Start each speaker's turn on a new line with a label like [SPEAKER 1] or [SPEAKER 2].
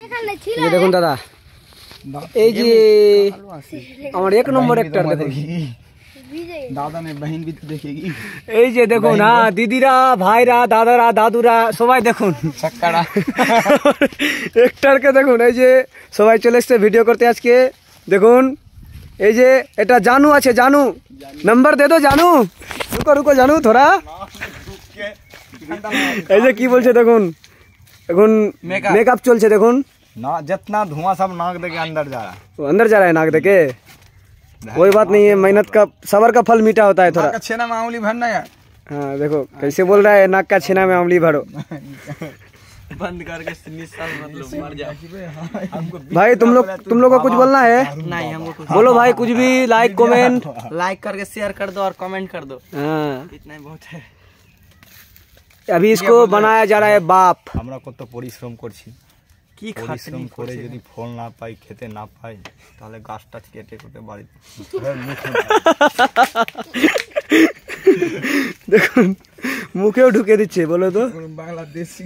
[SPEAKER 1] ये देखो दादा এই যে আমার এক নম্বর একটার দেখুন
[SPEAKER 2] दादा ने बहन भी तो देखेगी
[SPEAKER 1] এই যে দেখুন হ্যাঁ দিদিরা ভাইরা দাদারা দাদুরা সবাই দেখুন
[SPEAKER 2] चक्कड़ा
[SPEAKER 1] একটারকে দেখুন এই যে সবাই চলে এসছে ভিডিও করতে আজকে দেখুন এই যে এটা জানু আছে জানু নাম্বার দে দো জানু রুকো রুকো জানু থোড়া এই যে কি বলছে দেখুন এখন মেকআপ চলছে দেখুন
[SPEAKER 2] ना जितना धुआं सब नाक देके अंदर जा रहा
[SPEAKER 1] वो अंदर जा रहा है नाक देके कोई बात नहीं है मेहनत का सबर का फल मीठा होता है थोड़ा
[SPEAKER 2] है छेना में उंगली भरना यार
[SPEAKER 1] हाँ देखो कैसे बोल रहा है नाक का छेना में उंगली भरो
[SPEAKER 2] बंद करके मतलब मर जाओ
[SPEAKER 1] भाई तुम लोग को कुछ बोलना है
[SPEAKER 2] नहीं हमको कुछ
[SPEAKER 1] बोलो भाई कुछ भी लाइक कमेंट
[SPEAKER 2] लाइक करके शेयर कर दो और कमेंट कर दो
[SPEAKER 1] हाँ
[SPEAKER 2] इतना ही बहुत है
[SPEAKER 1] अभी इसको बनाया जा रहा है बाप
[SPEAKER 2] আমরা কত পরিশ্রম করছি কি পরিশ্রম করে যদি ফল না পাই খেতে না পাই তাহলে গাছটা কেটে কেটে বাড়ি
[SPEAKER 1] দেখুন মুখেও ঢুকে দিচ্ছে বলো তো
[SPEAKER 2] বাংলাদেশি